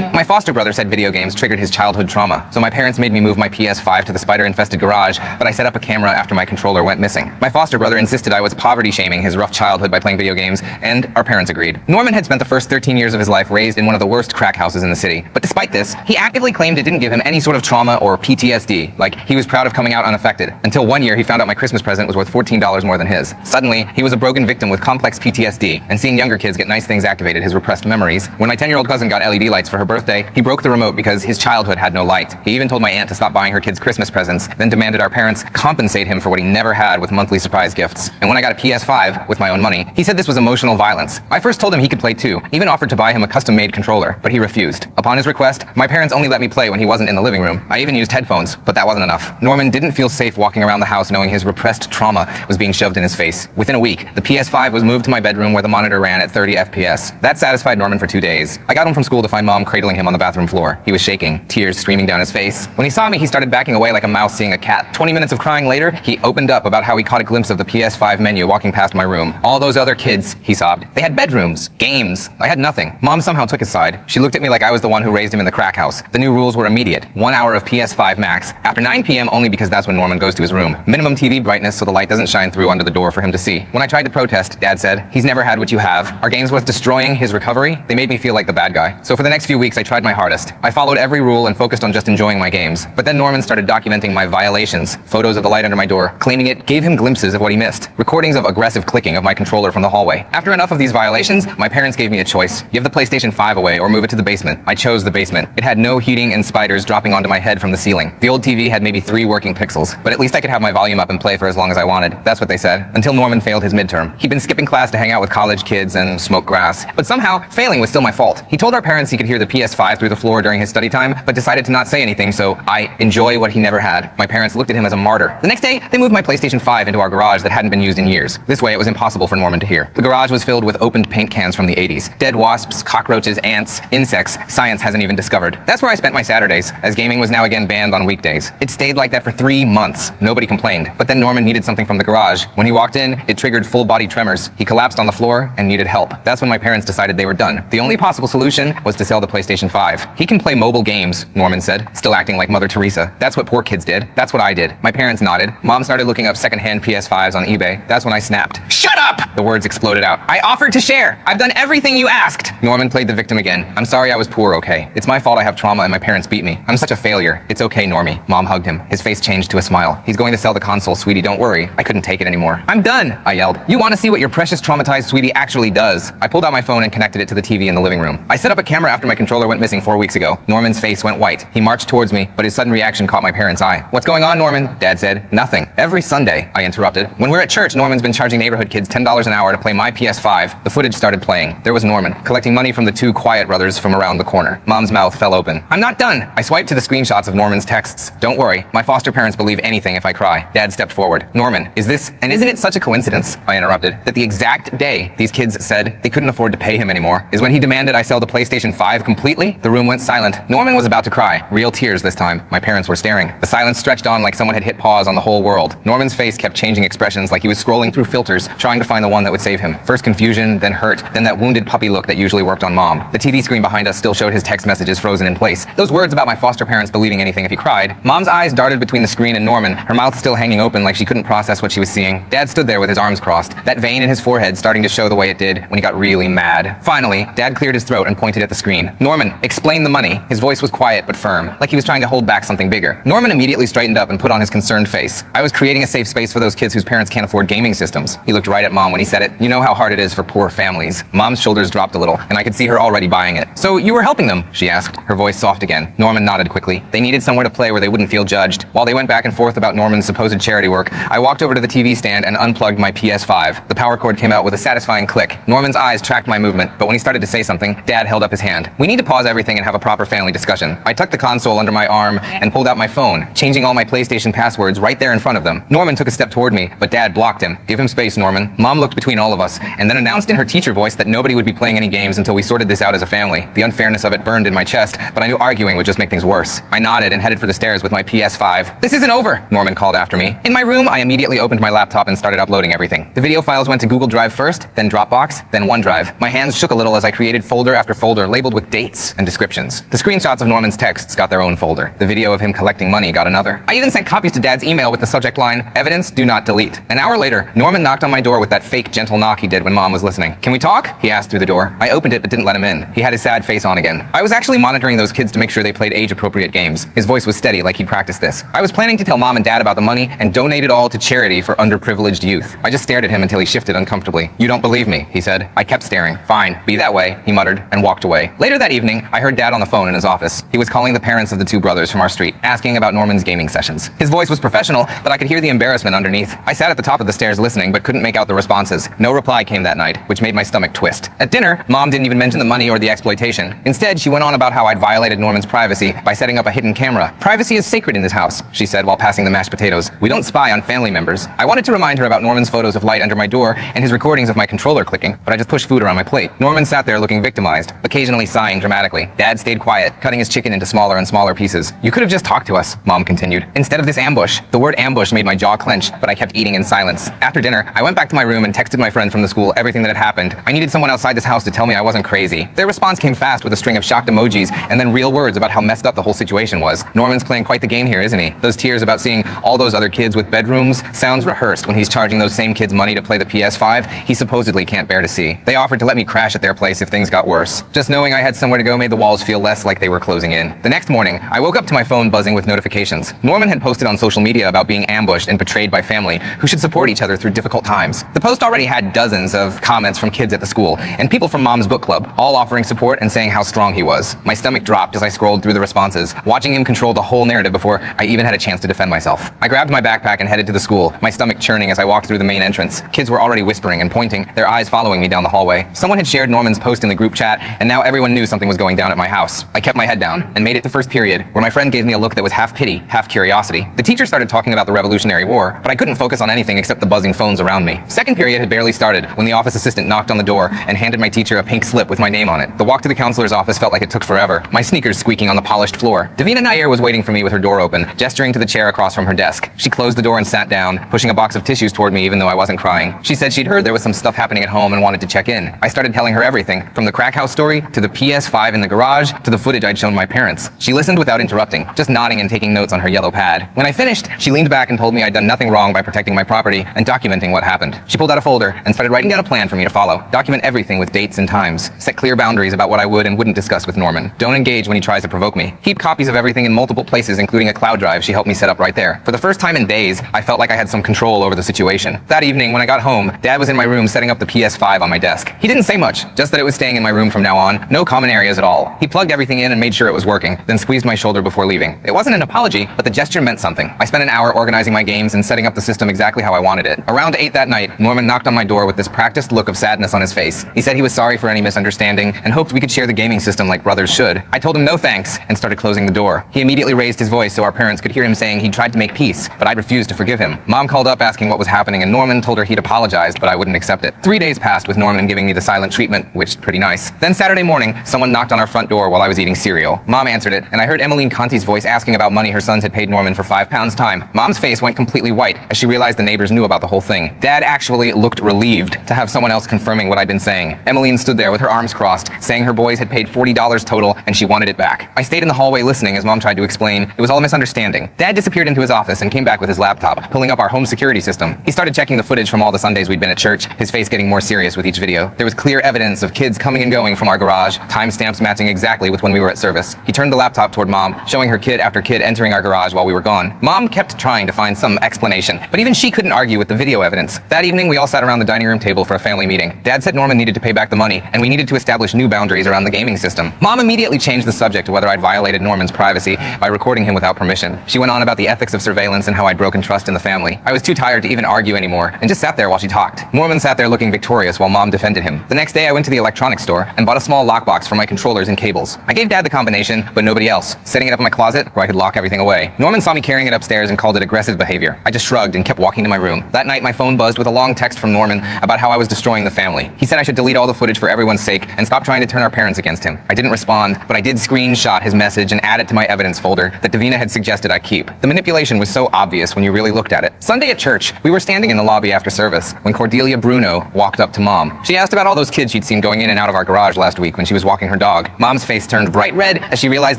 My foster brother said video games triggered his childhood trauma, so my parents made me move my PS5 to the spider-infested garage, but I set up a camera after my controller went missing. My foster brother insisted I was poverty-shaming his rough childhood by playing video games, and our parents agreed. Norman had spent the first 13 years of his life raised in one of the worst crack houses in the city, but despite this, he actively claimed it didn't give him any sort of trauma or PTSD, like he was proud of coming out unaffected, until one year he found out my Christmas present was worth $14 more than his. Suddenly, he was a broken victim with complex PTSD, and seeing younger kids get nice things activated his repressed memories. When my 10-year-old cousin got LED lights for her birthday, he broke the remote because his childhood had no light. He even told my aunt to stop buying her kids Christmas presents, then demanded our parents compensate him for what he never had with monthly surprise gifts. And when I got a PS5 with my own money, he said this was emotional violence. I first told him he could play too, even offered to buy him a custom-made controller, but he refused. Upon his request, my parents only let me play when he wasn't in the living room. I even used headphones, but that wasn't enough. Norman didn't feel safe walking around the house knowing his repressed trauma was being shoved in his face. Within a week, the PS5 was moved to my bedroom where the monitor ran at 30 FPS. That satisfied Norman for 2 days. I got home from school to find Mom cradling him on the bathroom floor. He was shaking, tears streaming down his face. When he saw me, he started backing away like a mouse seeing a cat. 20 minutes of crying later, he opened up about how he caught a glimpse of the PS5 menu walking past my room. All those other kids, he sobbed. They had bedrooms, games. I had nothing. Mom somehow took his side. She looked at me like I was the one who raised him in the crack house. The new rules were immediate. 1 hour of PS5 max. After 9 p.m. only because that's when Norman goes to his room. Minimum TV brightness so the light doesn't shine through under the door for him to see. When I tried to protest, Dad said, he's never had what you have. Our games was destroying his recovery. They made me feel like the bad guy. So for the next few weeks, I tried my hardest. I followed every rule and focused on just enjoying my games. But then Norman started documenting my violations, photos of the light under my door, claiming it gave him glimpses of what he missed, recordings of aggressive clicking of my controller from the hallway. After enough of these violations, my parents gave me a choice. Give the PlayStation 5 away or move it to the basement. I chose the basement. It had no heating and spiders dropping onto my head from the ceiling. The old TV had maybe 3 working pixels, but at least I could have my volume up and play for as long as I wanted. That's what they said, until Norman failed his midterm. He'd been skipping class to hang out with college kids and smoke grass, but somehow failing was still my fault. He told our parents he could hear the PS5 through the floor during his study time, but decided to not say anything, so I enjoy what he never had. My parents looked at him as a martyr. The next day, they moved my PlayStation 5 into our garage that hadn't been used in years. This way, it was impossible for Norman to hear. The garage was filled with opened paint cans from the 80s. Dead wasps, cockroaches, ants, insects science hasn't even discovered. That's where I spent my Saturdays, as gaming was now again banned on weekdays. It stayed like that for 3 months. Nobody complained. But then Norman needed something from the garage. When he walked in, it triggered full-body tremors. He collapsed on the floor and needed help. That's when my parents decided they were done. The only possible solution was to sell the PlayStation 5. He can play mobile games, Norman said, still acting like Mother Teresa. That's what poor kids did. That's what I did. My parents nodded. Mom started looking up secondhand PS5s on eBay. That's when I snapped. Shut up! The words exploded out. I offered to share. I've done everything you asked. Norman played the victim again. I'm sorry I was poor, okay? It's my fault I have trauma and my parents beat me. I'm such a failure. It's okay, Normie. Mom hugged him. His face changed to a smile. He's going to sell the console, sweetie, don't worry. I couldn't take it anymore. I'm done, I yelled. You want to see what your precious traumatized sweetie actually does? I pulled out my phone and connected it to the TV in the living room. I set up a camera after my controller went missing 4 weeks ago. Norman's face went white. He marched towards me, but his sudden reaction caught my parents' eye. What's going on, Norman? Dad said. Nothing. Every Sunday, I interrupted. When we're at church, Norman's been charging neighborhood kids $10 an hour to play my PS5. The footage started playing. There was Norman, collecting money from the 2 Quiet brothers from around the corner. Mom's mouth fell open. I'm not done. I swiped to the screenshots of Norman's texts. Don't worry, my foster parents believe anything if I cry. Dad stepped forward. Norman, is this, and isn't it such a coincidence, I interrupted, that the exact day these kids said they couldn't afford to pay him anymore is when he demanded I sell the PlayStation 5 completely? The room went silent. Norman was about to cry. Real tears this time. My parents were staring. The silence stretched on like someone had hit pause on the whole world. Norman's face kept changing expressions like he was scrolling through filters, trying to find the one that would save him. First confusion, then hurt, then that wounded puppy look that usually worked on Mom. The TV screen behind us still showed his text messages frozen in place. Those words about my foster parents believing anything if he cried. Mom's eyes darted between the screen and Norman, her mouth still hanging open like she couldn't process what she was seeing. Dad stood there with his arms crossed, that vein in his forehead starting to show the way it did when he got really mad. Finally, Dad cleared his throat and pointed at the screen. Norman, explain the money. His voice was quiet but firm, like he was trying to hold back something bigger. Norman immediately straightened up and put on his concerned face. I was creating a safe space for those kids whose parents can't afford gaming systems. He looked right at Mom when he said it. You know how hard it is for poor families. Mom's shoulders dropped a little, and I could see her already buying it. So you were helping them? She asked, her voice soft again. Norman nodded quickly. They needed somewhere to play where they wouldn't feel judged. While they went back and forth about Norman's supposed charity work, I walked over to the TV stand and unplugged my PS5. The power cord came out with a satisfying click. Norman's eyes tracked my movement, but when he started to say something, Dad held up his hand. We need to pause everything and have a proper family discussion. I tucked the console under my arm and pulled out my phone, changing all my PlayStation passwords right there in front of them. Norman took a step toward me, but Dad blocked him. Give him space, Norman. Mom looked between all of us, and then announced in her teacher voice that nobody would be playing any games until we sorted this out as a family. The unfairness of it burned in my chest, but I knew arguing would just make things worse. I nodded and headed for the stairs with my PS5. This isn't over, Norman called after me. In my room, I immediately opened my laptop and started uploading everything. The video files went to Google Drive first, then Dropbox, then OneDrive. My hands shook a little as I created folder after folder labeled with dates dates and descriptions. The screenshots of Norman's texts got their own folder. The video of him collecting money got another. I even sent copies to Dad's email with the subject line, "Evidence, do not delete." An hour later, Norman knocked on my door with that fake gentle knock he did when Mom was listening. "Can we talk?" he asked through the door. I opened it but didn't let him in. He had his sad face on again. I was actually monitoring those kids to make sure they played age-appropriate games. His voice was steady, like he'd practiced this. I was planning to tell Mom and Dad about the money and donate it all to charity for underprivileged youth. I just stared at him until he shifted uncomfortably. "You don't believe me," he said. I kept staring. "Fine, be that way," he muttered, and walked away. Later that evening, I heard Dad on the phone in his office. He was calling the parents of the two brothers from our street, asking about Norman's gaming sessions. His voice was professional, but I could hear the embarrassment underneath. I sat at the top of the stairs listening, but couldn't make out the responses. No reply came that night, which made my stomach twist. At dinner, Mom didn't even mention the money or the exploitation. Instead, she went on about how I'd violated Norman's privacy by setting up a hidden camera. "Privacy is sacred in this house," she said while passing the mashed potatoes. "We don't spy on family members." I wanted to remind her about Norman's photos of light under my door and his recordings of my controller clicking, but I just pushed food around my plate. Norman sat there looking victimized, occasionally sighing dramatically. Dad stayed quiet, cutting his chicken into smaller and smaller pieces. "You could have just talked to us," Mom continued, "instead of this ambush." The word ambush made my jaw clench, but I kept eating in silence. After dinner, I went back to my room and texted my friend from the school everything that had happened. I needed someone outside this house to tell me I wasn't crazy. Their response came fast with a string of shocked emojis and then real words about how messed up the whole situation was. "Norman's playing quite the game here, isn't he? Those tears about seeing all those other kids with bedrooms sounds rehearsed when he's charging those same kids money to play the PS5 he supposedly can't bear to see. They offered to let me crash at their place if things got worse. Just knowing I had somewhere to go made the walls feel less like they were closing in. The next morning, I woke up to my phone buzzing with notifications. Norman had posted on social media about being ambushed and betrayed by family who should support each other through difficult times. The post already had dozens of comments from kids at the school and people from Mom's book club, all offering support and saying how strong he was. My stomach dropped as I scrolled through the responses, watching him control the whole narrative before I even had a chance to defend myself. I grabbed my backpack and headed to the school, my stomach churning as I walked through the main entrance. Kids were already whispering and pointing, their eyes following me down the hallway. Someone had shared Norman's post in the group chat, and now everyone knew something was going down at my house. I kept my head down and made it to first period, where my friend gave me a look that was half pity, half curiosity. The teacher started talking about the Revolutionary War, but I couldn't focus on anything except the buzzing phones around me. Second period had barely started when the office assistant knocked on the door and handed my teacher a pink slip with my name on it. The walk to the counselor's office felt like it took forever, my sneakers squeaking on the polished floor. Davina Nair was waiting for me with her door open, gesturing to the chair across from her desk. She closed the door and sat down, pushing a box of tissues toward me even though I wasn't crying. She said she'd heard there was some stuff happening at home and wanted to check in. I started telling her everything, from the crack house story, to the PS5 in the garage, to the footage I'd shown my parents. She listened without interrupting, just nodding and taking notes on her yellow pad. When I finished, she leaned back and told me I'd done nothing wrong by protecting my property and documenting what happened. She pulled out a folder and started writing down a plan for me to follow. Document everything with dates and times. Set clear boundaries about what I would and wouldn't discuss with Norman. Don't engage when he tries to provoke me. Keep copies of everything in multiple places, including a cloud drive she helped me set up right there. For the first time in days, I felt like I had some control over the situation. That evening, when I got home, Dad was in my room setting up the PS5 on my desk. He didn't say much, just that it was staying in my room from now on. No common areas at all. He plugged everything in and made sure it was working, then squeezed my shoulder before leaving. It wasn't an apology, but the gesture meant something. I spent an hour organizing my games and setting up the system exactly how I wanted it. Around 8 that night, Norman knocked on my door with this practiced look of sadness on his face. He said he was sorry for any misunderstanding and hoped we could share the gaming system like brothers should. I told him no thanks and started closing the door. He immediately raised his voice so our parents could hear him saying he'd tried to make peace, but I'd refused to forgive him. Mom called up asking what was happening and Norman told her he'd apologized, but I wouldn't accept it. 3 days passed with Norman giving me the silent treatment, which is pretty nice. Then Saturday morning, someone knocked on our front door while I was eating cereal. Mom answered it, and I heard Emmeline Conti's voice asking about money her sons had paid Norman for £5 time. Mom's face went completely white as she realized the neighbors knew about the whole thing. Dad actually looked relieved to have someone else confirming what I'd been saying. Emmeline stood there with her arms crossed, saying her boys had paid $40 total and she wanted it back. I stayed in the hallway listening as Mom tried to explain it was all a misunderstanding. Dad disappeared into his office and came back with his laptop, pulling up our home security system. He started checking the footage from all the Sundays we'd been at church, his face getting more serious with each video. There was clear evidence of kids coming and going from our garage, timestamps matching exactly with when we were at service. He turned the laptop toward Mom, showing her kid after kid entering our garage while we were gone. Mom kept trying to find some explanation, but even she couldn't argue with the video evidence. That evening, we all sat around the dining room table for a family meeting. Dad said Norman needed to pay back the money, and we needed to establish new boundaries around the gaming system. Mom immediately changed the subject to whether I'd violated Norman's privacy by recording him without permission. She went on about the ethics of surveillance and how I'd broken trust in the family. I was too tired to even argue anymore, and just sat there while she talked. Norman sat there looking victorious while Mom defended him. The next day, I went to the electronics store and bought a small lockbox for my controllers and cables. I gave Dad the combination, but nobody else, setting it up in my closet where I could lock everything away. Norman saw me carrying it upstairs and called it aggressive behavior. I just shrugged and kept walking to my room. That night, my phone buzzed with a long text from Norman about how I was destroying the family. He said I should delete all the footage for everyone's sake and stop trying to turn our parents against him. I didn't respond, but I did screenshot his message and add it to my evidence folder that Davina had suggested I keep. The manipulation was so obvious when you really looked at it. Sunday at church, we were standing in the lobby after service when Cordelia Bruno walked up to Mom. She asked about all those kids she'd seen going in and out of our garage last week when she was walking her dog. Mom's face turned bright red as she realized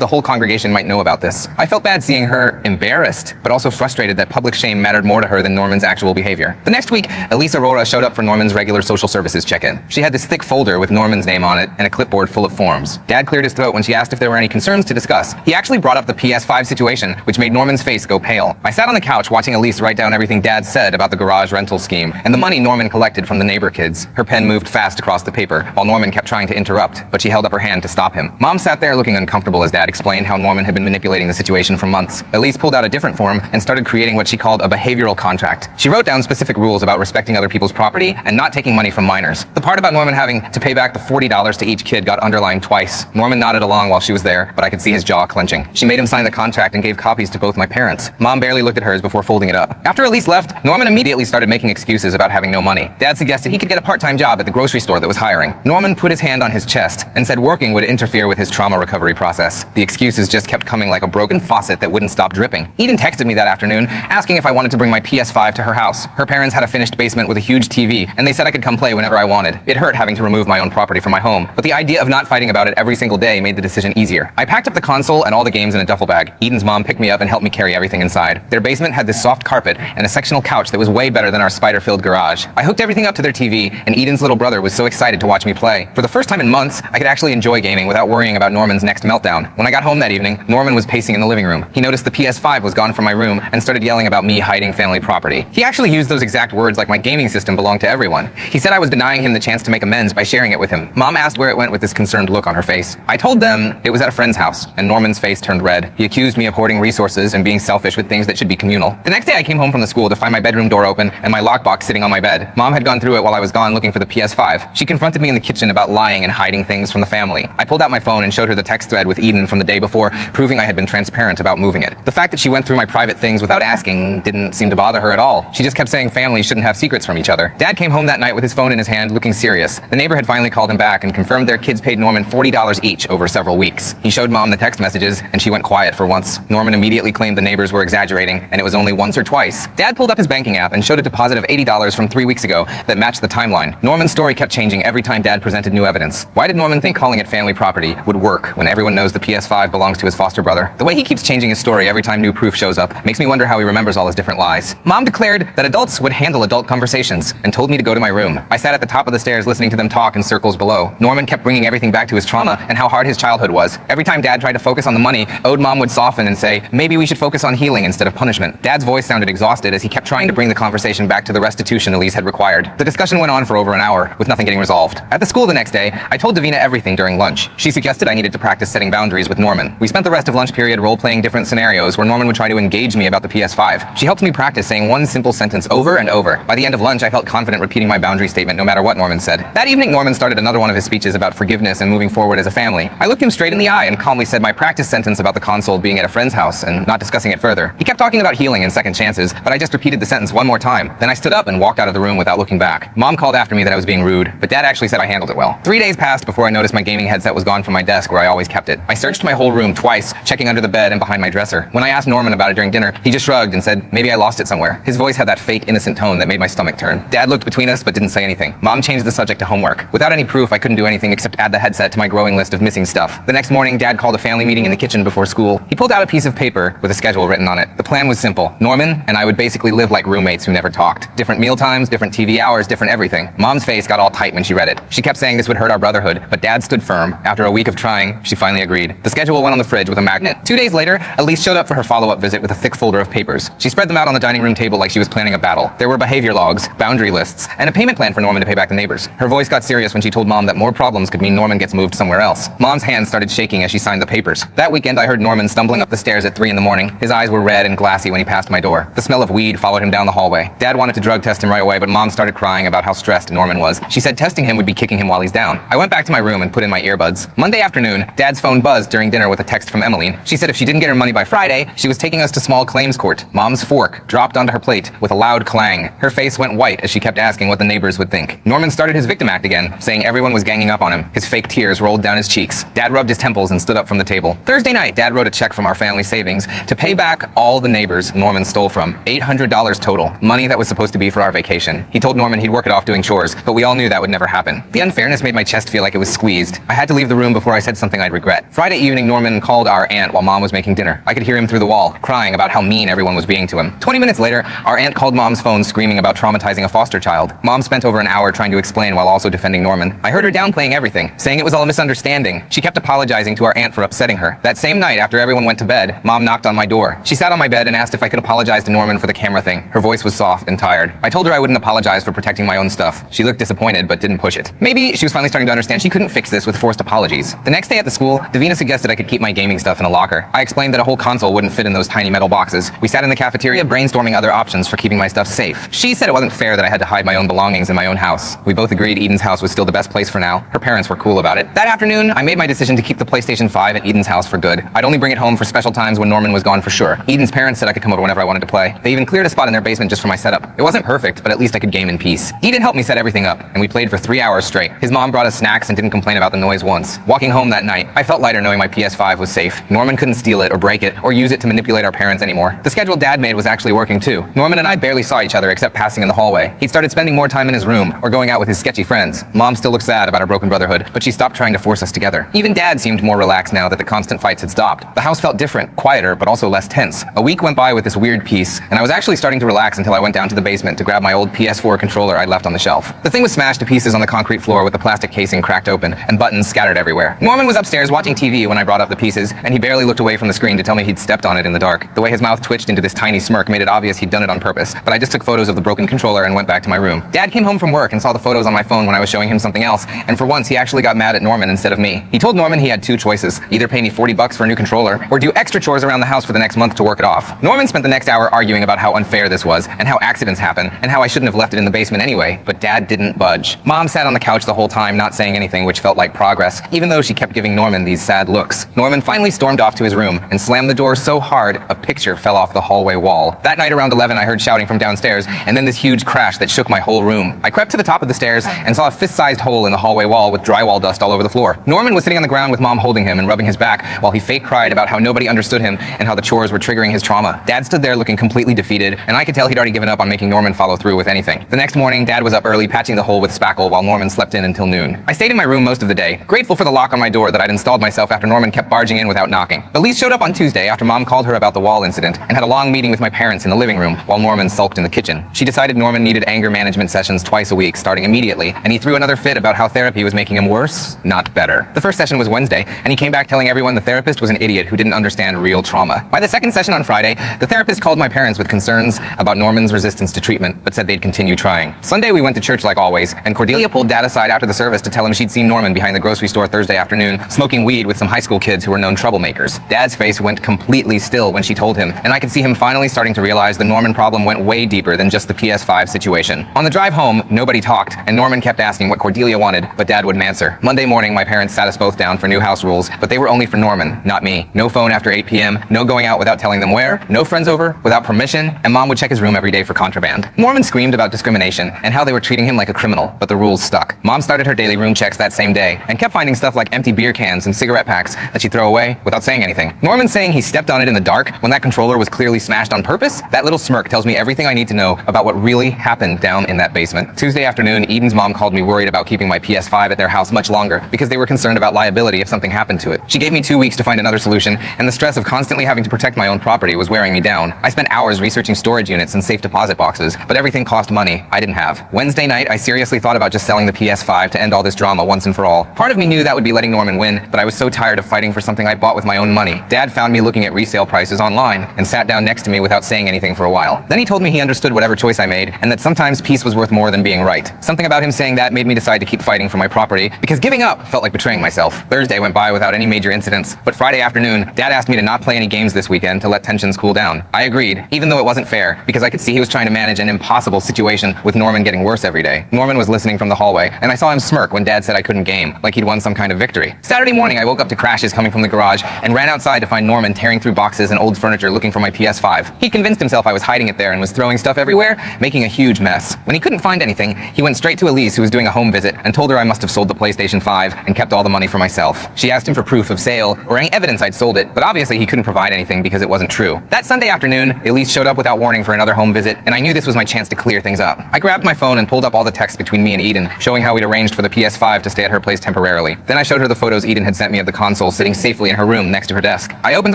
the whole congregation might know about this. I felt bad seeing her embarrassed, but also frustrated that public shame mattered more to her than Norman's actual behavior. The next week, Elise Aurora showed up for Norman's regular social services check-in. She had this thick folder with Norman's name on it and a clipboard full of forms. Dad cleared his throat when she asked if there were any concerns to discuss. He actually brought up the PS5 situation, which made Norman's face go pale. I sat on the couch watching Elise write down everything Dad said about the garage rental scheme and the money Norman collected from the neighbor kids. Her pen moved fast across the paper while Norman kept trying to interrupt, but she held up her hand to stop him. Mom sat there looking uncomfortable as Dad explained how Norman had been manipulating the situation for months. Elise pulled out a different form and started creating what she called a behavioral contract. She wrote down specific rules about respecting other people's property and not taking money from minors. The part about Norman having to pay back the $40 to each kid got underlined twice. Norman nodded along while she was there, but I could see his jaw clenching. She made him sign the contract and gave copies to both my parents. Mom barely looked at hers before folding it up. After Elise left, Norman immediately started making excuses about having no money. Dad suggested he could get a part-time job at the grocery store that was hiring. Norman put his hand on his chest and said working would interfere with his trauma recovery process. The excuses just kept coming like a broken faucet that wouldn't stop dripping. Eden texted me that afternoon, asking if I wanted to bring my PS5 to her house. Her parents had a finished basement with a huge TV, and they said I could come play whenever I wanted. It hurt having to remove my own property from my home, but the idea of not fighting about it every single day made the decision easier. I packed up the console and all the games in a duffel bag. Eden's mom picked me up and helped me carry everything inside. Their basement had this soft carpet and a sectional couch that was way better than our spider-filled garage. I hooked everything up to their TV, and Eden's little brother was so excited to watch me play. For the first time in months, I could actually enjoy gaming without worrying about Norman's next meltdown. When I got home that evening, Norman was pacing in the living room. He noticed the PS5 was gone from my room and started yelling about me hiding family property. He actually used those exact words like my gaming system belonged to everyone. He said I was denying him the chance to make amends by sharing it with him. Mom asked where it went with this concerned look on her face. I told them it was at a friend's house, and Norman's face turned red. He accused me of hoarding resources and being selfish with things that should be communal. The next day I came home from the school to find my bedroom door open and my lockbox sitting on my bed. Mom had gone through it while I was gone looking for the PS5. She confronted me in the kitchen about lying and hiding things from the family. I pulled out my phone and showed her the text thread with Eden from the day before, proving I had been transparent about moving it. The fact that she went through my private things without asking didn't seem to bother her at all. She just kept saying families shouldn't have secrets from each other. Dad came home that night with his phone in his hand, looking serious. The neighbor had finally called him back and confirmed their kids paid Norman $40 each over several weeks. He showed Mom the text messages, and she went quiet for once. Norman immediately claimed the neighbors were exaggerating, and it was only once or twice. Dad pulled up his banking app and showed a deposit of $80 from 3 weeks ago that matched the timeline. Norman's story kept changing every time Dad presented new evidence. Why did Norman think calling it family property would work when everyone knows the PS5 belongs to his foster brother? The way he keeps changing his story every time new proof shows up makes me wonder how he remembers all his different lies. Mom declared that adults would handle adult conversations and told me to go to my room. I sat at the top of the stairs listening to them talk in circles below. Norman kept bringing everything back to his trauma and how hard his childhood was. Every time Dad tried to focus on the money, Ode Mom would soften and say, maybe we should focus on healing instead of punishment. Dad's voice sounded exhausted as he kept trying to bring the conversation back to the restitution Elise had required. The discussion went on for over an hour, with nothing getting resolved. At the school the next day, I told Davina everything during lunch. She suggested I needed to practice setting boundaries with Norman. We spent the rest of lunch period role-playing different scenarios where Norman would try to engage me about the PS5. She helped me practice saying one simple sentence over and over. By the end of lunch, I felt confident repeating my boundary statement no matter what Norman said. That evening, Norman started another one of his speeches about forgiveness and moving forward as a family. I looked him straight in the eye and calmly said my practice sentence about the console being at a friend's house and not discussing it further. He kept talking about healing and second chances, but I just repeated the sentence one more time. Then I stood up and walked out of the room without looking back. Mom called after me that I was being rude, but Dad actually said I handled it well. 3 days passed before I noticed my gaming headset was gone from my desk where I always kept it. I searched my whole room twice, checking under the bed and behind my dresser. When I asked Norman about it during dinner, he just shrugged and said maybe I lost it somewhere. His voice had that fake, innocent tone that made my stomach turn. Dad looked between us but didn't say anything. Mom changed the subject to homework. Without any proof, I couldn't do anything except add the headset to my growing list of missing stuff. The next morning, Dad called a family meeting in the kitchen before school. He pulled out a piece of paper with a schedule written on it. The plan was simple. Norman and I would basically live like roommates who never talked. Different meal times, different TV hours, different everything. Mom's face got all tight when she read it. She kept saying this would hurt our brotherhood, but Dad stood firm. After a week of trying, she finally agreed. The schedule went on the fridge with a magnet. 2 days later, Elise showed up for her follow-up visit with a thick folder of papers. She spread them out on the dining room table like she was planning a battle. There were behavior logs, boundary lists, and a payment plan for Norman to pay back the neighbors. Her voice got serious when she told Mom that more problems could mean Norman gets moved somewhere else. Mom's hands started shaking as she signed the papers. That weekend, I heard Norman stumbling up the stairs at 3 in the morning. His eyes were red and glassy when he passed my door. The smell of weed followed him down the hallway. Dad wanted to drug test him right away, but Mom started crying about how stressed Norman was. She said testing him would be kicking him while he's down. I went back to my room and put in my earbuds. Monday afternoon, Dad's phone buzzed during dinner with a text from Emmeline. She said if she didn't get her money by Friday, she was taking us to small claims court. Mom's fork dropped onto her plate with a loud clang. Her face went white as she kept asking what the neighbors would think. Norman started his victim act again, saying everyone was ganging up on him. His fake tears rolled down his cheeks. Dad rubbed his temples and stood up from the table. Thursday night, Dad wrote a check from our family savings to pay back all the neighbors Norman stole from. $800 total. Money that was supposed to be for our vacation. He told Norman he'd work it off doing chores, but we all knew that would never happen. The unfairness made my chest feel like it was squeezed. I had to leave the room before I said something I'd regret. Friday evening, Norman called our aunt while Mom was making dinner. I could hear him through the wall, crying about how mean everyone was being to him. 20 minutes later, our aunt called Mom's phone screaming about traumatizing a foster child. Mom spent over an hour trying to explain while also defending Norman. I heard her downplaying everything, saying it was all a misunderstanding. She kept apologizing to our aunt for upsetting her. That same night, after everyone went to bed, Mom knocked on my door. She sat on my bed and asked if I could apologize to Norman for the camera thing. Her voice was soft and tired. I told her I wouldn't apologize for protecting my own stuff. She looked disappointed, but didn't push it. Maybe she was finally starting to understand she couldn't fix this with forced apologies. The next day at the school, Davina suggested I could keep my gaming stuff in a locker. I explained that a whole console wouldn't fit in those tiny metal boxes. We sat in the cafeteria brainstorming other options for keeping my stuff safe. She said it wasn't fair that I had to hide my own belongings in my own house. We both agreed Eden's house was still the best place for now. Her parents were cool about it. That afternoon, I made my decision to keep the PlayStation 5 at Eden's house for good. I'd only bring it home for special times when Norman was gone for sure. Eden's parents said I could come over whenever I wanted to play. They even cleared a spot in their basement just for my setup. It wasn't perfect, but at least I could game in peace. Eden helped me set everything up, and we played for 3 hours straight. His mom brought us snacks and didn't complain about the noise once. Walking home that night, I felt lighter knowing my PS5 was safe. Norman couldn't steal it or break it or use it to manipulate our parents anymore. The schedule Dad made was actually working too. Norman and I barely saw each other except passing in the hallway. He'd started spending more time in his room or going out with his sketchy friends. Mom still looked sad about our broken brotherhood, but she stopped trying to force us together. Even Dad seemed more relaxed now that the constant fights had stopped. The house felt different, quieter, but also less tense. A week went by with this weird peace, and I was actually starting to relax until I went down to the basement to grab my old PS4 controller I'd left on the shelf. The thing was smashed to pieces on the concrete floor with the plastic casing cracked open and buttons scattered everywhere. Norman was upstairs watching TV when I brought up the pieces, and he barely looked away from the screen to tell me he'd stepped on it in the dark. The way his mouth twitched into this tiny smirk made it obvious he'd done it on purpose, but I just took photos of the broken controller and went back to my room. Dad came home from work and saw the photos on my phone when I was showing him something else, and for once he actually got mad at Norman instead of me. He told Norman he had two choices, either pay me $40 for a new controller or do extra chores around the house for the next month to work it off. Norman spent the next hour arguing about how unfair this was and how accidents happen and how I shouldn't have left it in the basement anyway, but Dad didn't budge. Mom sat on the couch the whole time not saying anything, which felt like progress, even though she kept giving Norman these sad looks. Norman finally stormed off to his room and slammed the door so hard a picture fell off the hallway wall. That night around 11 I heard shouting from downstairs and then this huge crash that shook my whole room. I crept to the top of the stairs and saw a fist-sized hole in the hallway wall with drywall dust all over the floor. Norman was sitting on the ground with Mom holding him and rubbing his back while he fake cried about how nobody understood him and how the chores were triggering his trauma. Dad stood there looking completely defeated, and I could tell he'd already given up on making Norman follow through with anything. The next morning, Dad was up early patching the hole with spackle while Norman slept in until noon. I stayed in my room most of the day, grateful for the lock on my door that I'd installed myself after Norman kept barging in without knocking. Elise showed up on Tuesday after Mom called her about the wall incident and had a long meeting with my parents in the living room while Norman sulked in the kitchen. She decided Norman needed anger management sessions twice a week starting immediately, and he threw another fit about how therapy was making him worse, not better. The first session was Wednesday, and he came back telling everyone the therapist was an idiot who didn't understand real trauma. By the second session on Friday, the therapist called my parents with concerns about Norman's resistance to treatment, but said they'd continue trying. Sunday we went to church like always, and Cordelia pulled Dad aside after the service to tell him she'd seen Norman behind the grocery store Thursday afternoon, smoking weed with some high school kids who were known troublemakers. Dad's face went completely still when she told him, and I could see him finally starting to realize the Norman problem went way deeper than just the PS5 situation. On the drive home, nobody talked, and Norman kept asking what Cordelia wanted, but Dad wouldn't answer. Monday morning, my parents sat us both down for new house rules, but they were only for Norman, not me. No phone after 8 p.m., no going out without telling them where, no friends over without permission, and Mom would check his room every day for contraband. Norman screamed about discrimination and how they were treating him like a criminal, but the rules stuck. Mom started her daily room checks that same day and kept finding stuff like empty beer cans and cigarette packs that she'd throw away without saying anything. Norman saying he stepped on it in the dark when that controller was clearly smashed on purpose? That little smirk tells me everything I need to know about what really happened down in that basement. Tuesday afternoon, Eden's mom called me worried about keeping my PS5 at their house much longer because they were concerned about liability if something happened to it. She gave me 2 weeks to find another solution, and the stress of constantly having to protect my own property was wearing me down. I spent hours researching storage units and safe deposit boxes, but everything cost money I didn't have. Wednesday night, I seriously thought about just selling the PS5 to end all this drama once and for all. Part of me knew that would be letting Norman win, but I was so tired of fighting for something I bought with my own money. Dad found me looking at resale prices online and sat down next to me without saying anything for a while. Then he told me he understood whatever choice I made and that sometimes peace was worth more than being right. Something about him saying that made me decide to keep fighting for my property because giving up felt like betraying myself. Thursday went by without any major incidents, but Friday afternoon, Dad asked me to not play any games this weekend to let tensions cool down. I agreed, even though it wasn't fair, because I could see he was trying to manage an impossible situation with Norman getting worse every day. Norman was listening from the hallway, and I saw him smirk when Dad said I couldn't game, like he'd won some kind of victory. Saturday morning, I woke up to crashes coming from the garage and ran outside to find Norman tearing through boxes and old furniture looking for my PS5. He convinced himself I was hiding it there and was throwing stuff everywhere, making a huge mess. When he couldn't find anything, he went straight to Elise, who was doing a home visit, and told her I must have sold the PlayStation 5 and kept all the money for myself. She asked him for proof of sale or any evidence I'd sold it, but obviously he couldn't provide anything because it wasn't true. That Sunday afternoon, Elise showed up without warning for another home visit, and I knew this was my chance to clear things up. I grabbed my phone and pulled up all the texts between me and Eden, showing how we'd arranged for the PS5 to stay at her place temporarily temporarily. Then I showed her the photos Eden had sent me of the console sitting safely in her room next to her desk. I opened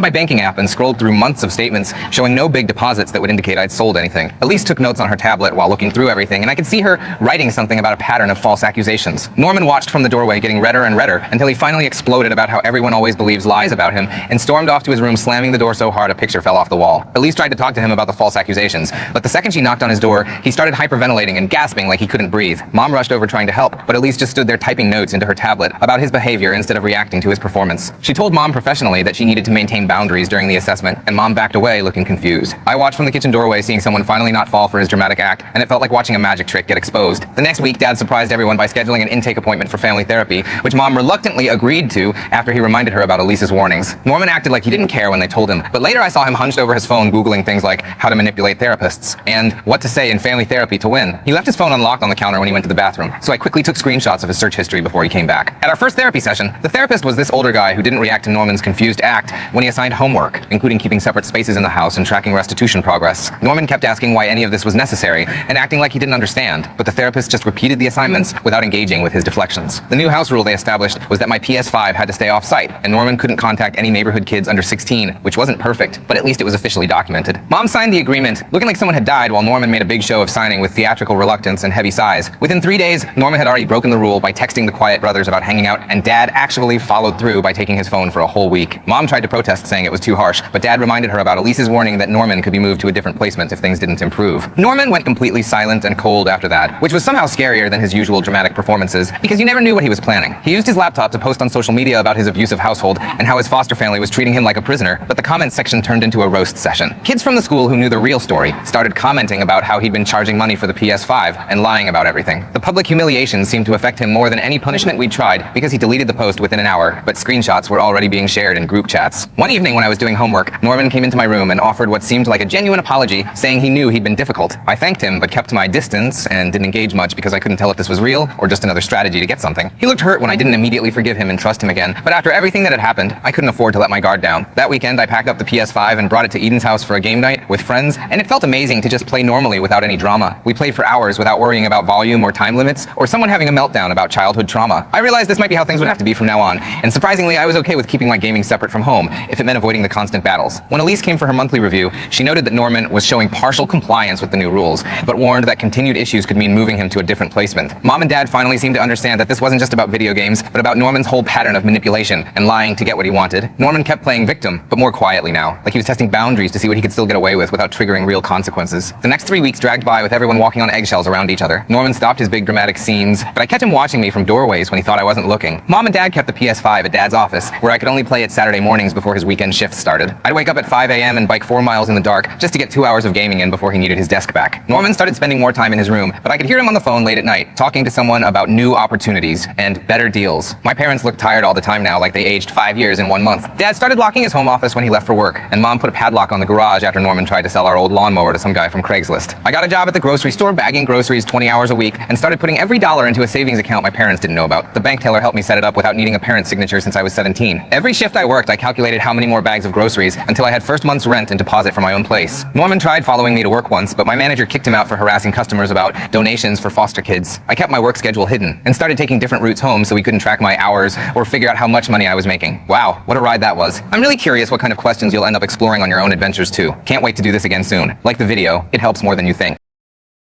my banking app and scrolled through months of statements showing no big deposits that would indicate I'd sold anything. Elise took notes on her tablet while looking through everything, and I could see her writing something about a pattern of false accusations. Norman watched from the doorway, getting redder and redder, until he finally exploded about how everyone always believes lies about him, and stormed off to his room, slamming the door so hard a picture fell off the wall. Elise tried to talk to him about the false accusations, but the second she knocked on his door, he started hyperventilating and gasping like he couldn't breathe. Mom rushed over trying to help, but Elise just stood there typing notes into her tablet about his behavior instead of reacting to his performance. She told Mom professionally that she needed to maintain boundaries during the assessment, and Mom backed away looking confused. I watched from the kitchen doorway, seeing someone finally not fall for his dramatic act, and it felt like watching a magic trick get exposed. The next week, Dad surprised everyone by scheduling an intake appointment for family therapy, which Mom reluctantly agreed to after he reminded her about Elise's warnings. Norman acted like he didn't care when they told him, but later I saw him hunched over his phone Googling things like how to manipulate therapists and what to say in family therapy to win. He left his phone unlocked on the counter when he went to the bathroom, so I quickly took screenshots of his search history before he came back. At our first therapy session, the therapist was this older guy who didn't react to Norman's confused act when he assigned homework, including keeping separate spaces in the house and tracking restitution progress. Norman kept asking why any of this was necessary and acting like he didn't understand, but the therapist just repeated the assignments without engaging with his deflections. The new house rule they established was that my PS5 had to stay off-site, and Norman couldn't contact any neighborhood kids under 16, which wasn't perfect, but at least it was officially documented. Mom signed the agreement, looking like someone had died, while Norman made a big show of signing with theatrical reluctance and heavy sighs. Within 3 days, Norman had already broken the rule by texting the Quiet brothers about hanging out, and Dad actually followed through by taking his phone for a whole week. Mom tried to protest, saying it was too harsh, but Dad reminded her about Elise's warning that Norman could be moved to a different placement if things didn't improve. Norman went completely silent and cold after that, which was somehow scarier than his usual dramatic performances, because you never knew what he was planning. He used his laptop to post on social media about his abusive household and how his foster family was treating him like a prisoner, but the comments section turned into a roast session. Kids from the school who knew the real story started commenting about how he'd been charging money for the PS5 and lying about everything. The public humiliation seemed to affect him more than any punishment we'd tried, because he deleted the post within an hour, but screenshots were already being shared in group chats. One evening when I was doing homework, Norman came into my room and offered what seemed like a genuine apology, saying he knew he'd been difficult. I thanked him, but kept my distance and didn't engage much because I couldn't tell if this was real or just another strategy to get something. He looked hurt when I didn't immediately forgive him and trust him again, but after everything that had happened, I couldn't afford to let my guard down. That weekend, I packed up the PS5 and brought it to Eden's house for a game night with friends, and it felt amazing to just play normally without any drama. We played for hours without worrying about volume or time limits, or someone having a meltdown about childhood trauma. I realized this might be how things would have to be from now on, and surprisingly, I was okay with keeping my gaming separate from home, if it meant avoiding the constant battles. When Elise came for her monthly review, she noted that Norman was showing partial compliance with the new rules, but warned that continued issues could mean moving him to a different placement. Mom and Dad finally seemed to understand that this wasn't just about video games, but about Norman's whole pattern of manipulation and lying to get what he wanted. Norman kept playing victim, but more quietly now, like he was testing boundaries to see what he could still get away with without triggering real consequences. The next 3 weeks dragged by with everyone walking on eggshells around each other. Norman stopped his big dramatic scenes, but I kept him watching me from doorways when he thought I wasn't looking. Mom and Dad kept the PS5 at Dad's office, where I could only play it Saturday mornings before his weekend shift started. I'd wake up at 5 a.m. and bike 4 miles in the dark just to get 2 hours of gaming in before he needed his desk back. Norman started spending more time in his room, but I could hear him on the phone late at night, talking to someone about new opportunities and better deals. My parents looked tired all the time now, like they aged 5 years in 1 month. Dad started locking his home office when he left for work, and Mom put a padlock on the garage after Norman tried to sell our old lawnmower to some guy from Craigslist. I got a job at the grocery store bagging groceries 20 hours a week and started putting every dollar into a savings account my parents didn't know about. The bank teller helped me set it up without needing a parent's signature since I was 17. Every shift I worked, I calculated how many more bags of groceries until I had first month's rent and deposit for my own place. Norman tried following me to work once, but my manager kicked him out for harassing customers about donations for foster kids. I kept my work schedule hidden and started taking different routes home so he couldn't track my hours or figure out how much money I was making. Wow, what a ride that was. I'm really curious what kind of questions you'll end up exploring on your own adventures too. Can't wait to do this again soon. Like the video, it helps more than you think.